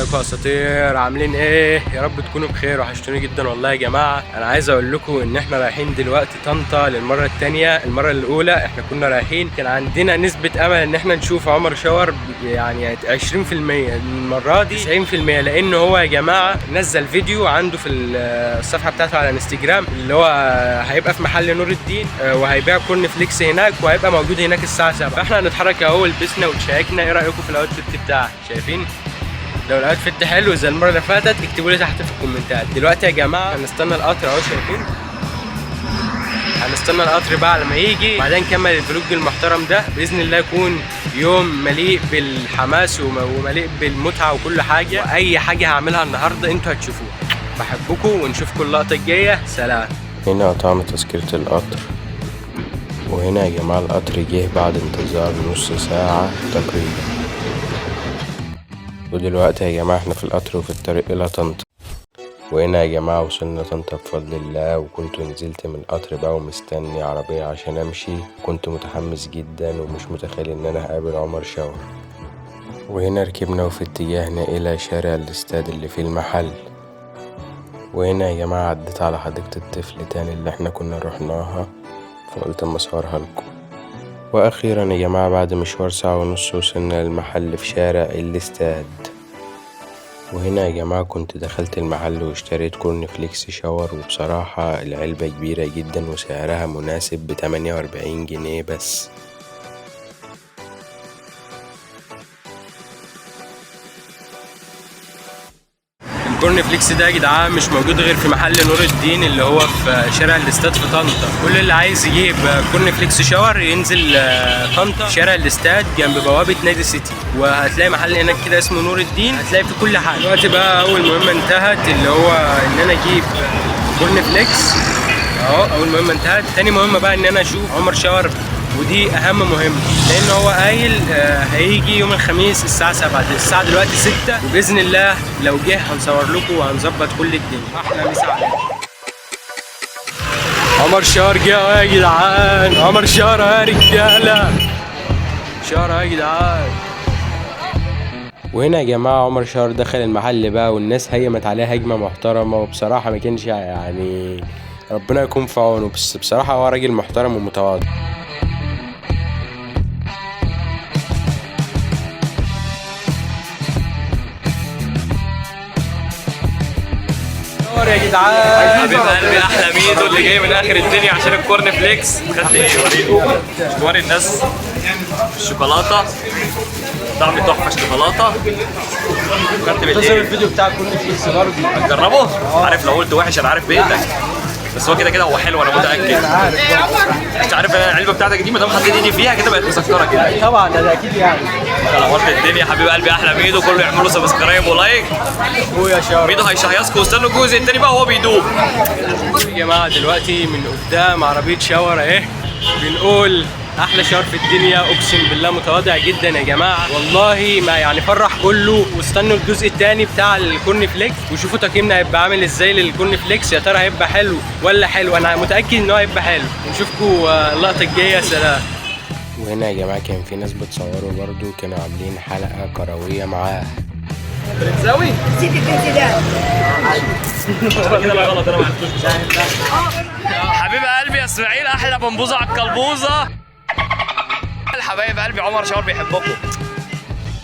ازيكم يا اساطير؟ عاملين ايه؟ يا رب تكونوا بخير. وحشتوني جدا والله يا جماعه. انا عايز اقول لكم ان احنا رايحين دلوقتي طنطا للمره الثانيه. المره الاولى احنا كنا رايحين كان عندنا نسبه امل ان احنا نشوف عمر شاور يعني 20%. المره دي 90%، لان هو يا جماعه نزل فيديو عنده في الصفحه بتاعته على انستجرام اللي هو هيبقى في محل نور الدين وهيبيع كورن فليكس هناك وهيبقى موجود هناك الساعه 7. فاحنا هنتحرك اهو، لبسنا وتشيكنا. ايه رايكم في الاوتفيت بتاعي؟ شايفين؟ لو الاوتفيت حلو زي المره اللي فاتت اكتبوا لي تحت في الكومنتات. دلوقتي يا جماعه هنستنى القطر اهو، شايفين؟ هنستنى القطر بقى لما يجي، بعدين نكمل الفلوج المحترم ده. باذن الله يكون يوم مليء بالحماس ومليء بالمتعه وكل حاجه، واي حاجه هعملها النهارده انتوا هتشوفوها. بحبكم ونشوفكم اللقطه الجايه. سلام. هنا قطعنا تذكره القطر، وهنا يا جماعه القطر جه بعد انتظار نص ساعه تقريبا. ودلوقتي يا جماعة احنا في القطر وفي الطريق الى طنطا. وهنا يا جماعة وصلنا طنطا بفضل الله. وكنت نزلت من القطر بقى ومستني عربية عشان امشي. كنت متحمس جدا ومش متخيل ان انا هقابل عمر شاور. وهنا ركبنا وفي اتجاهنا الى شارع الاستاد اللي فيه المحل. وهنا يا جماعة عديت على حديقة الطفل تاني اللي احنا كنا رحناها، فقلت اما اصورها لكم. واخيرا يا جماعة بعد مشوار ساعة ونص وصلنا للمحل في شارع الاستاد. وهنا يا جماعة كنت دخلت المحل واشتريت كورن فليكس شاور، وبصراحة العلبة كبيرة جدا وسعرها مناسب ب48 جنيه بس. الكورن فليكس ده يا جدعان مش موجود غير في محل نور الدين اللي هو في شارع الاستاد في طنطا. كل اللي عايز يجيب كورن فليكس شاور ينزل طنطا شارع الاستاد جنب بوابه نادي سيتي، وهتلاقي محل هناك كده اسمه نور الدين، هتلاقي فيه كل حاجه. دلوقتي بقى اول مهمه انتهت اللي هو ان انا اجيب كورن فليكس اهو. اول مهمه انتهت. تاني مهمه بقى ان انا اشوف عمر شاور، ودي اهم مهمه لان هو قايل هيجي يوم الخميس الساعه 7. الساعه دلوقتي 6، وباذن الله لو جه هنصور لكم وهنظبط كل الدنيا. احلى مسا عليكم. عمر شاور جه يا جدعان. عمر شاور يا رجاله. شاور يا جدعان. وهنا يا جماعه عمر شاور دخل المحل بقى والناس هيمت عليه هجمه محترمه، وبصراحه ما كانش يعني ربنا يكون في عونه، بس بصراحه هو راجل محترم ومتواضع. يا جدعان حبيب قلبي احلى ميدو اللي جاي من اخر الدنيا عشان الكورن فليكس. خدت ايه؟ وري الناس الشوكولاته، طعم تحفه الشوكولاته. خدت بالايه؟ الفيديو بتاع الكورن فليكس برضه هتجربه؟ عارف لو قلت وحش انا عارف بيتك، بس هو كده كده هو حلو انا متاكد. انت عارف العلبه بتاعتك دي ما دام حطيت ايدي فيها كده بقت مسكره كده. طبعا ده اكيد يعني. نورت الدنيا حبيب قلبي احلى ميدو. كله يعملوا سبسكرايب ولايك. اخويا شاور ميدو هيشهيصكم واستنوا الجزء التاني بقى وهو بيدوب. يا جماعه دلوقتي من قدام عربيه شاور اهي بنقول احلى شاور في الدنيا. اقسم بالله متواضع جدا يا جماعه والله، ما يعني فرح كله. واستنوا الجزء الثاني بتاع الكورن فليكس وشوفوا تقييمنا هيبقى عامل ازاي للكورن فليكس. يا ترى هيبقى حلو ولا حلو؟ انا متاكد ان هو هيبقى حلو. نشوفكم اللقطه الجايه. سلام. وهنا يا جماعه كان في ناس بتصوروا برضو، كانوا عاملين حلقه كرويه معاه. بتساوي؟ نسيت الانسداد. كده لا غلط انا ما عرفتوش. حبيب قلبي يا اسماعيل احلى بنبوظه على الكلبوزه. حبايب قلبي عمر شاور بيحبكم.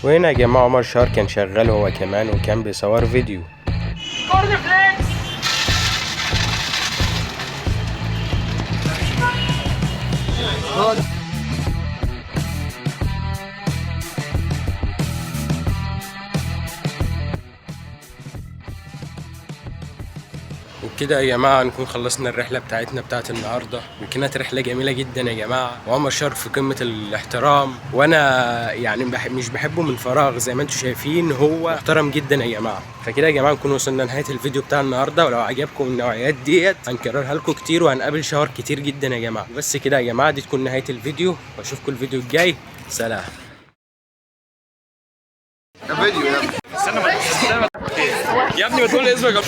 وهنا يا جماعه عمر شاور كان شغال هو كمان وكان بيصور فيديو. كورن فليكس وبكده يا جماعه نكون خلصنا الرحله بتاعت النهارده، وكانت رحله جميله جدا يا جماعه. وعمر شاور في قمه الاحترام، وانا يعني مش بحبه من فراغ، زي ما انتم شايفين هو محترم جدا يا جماعه. فكده يا جماعه نكون وصلنا لنهايه الفيديو بتاع النهارده، ولو عجبكم النوعيات ديت هنكررها لكم كتير وهنقابل شاور كتير جدا يا جماعه. بس كده يا جماعه دي تكون نهايه الفيديو، واشوفكم الفيديو الجاي. سلام. فيديو يا ابني. استنى يا ابني بتقول اسمك.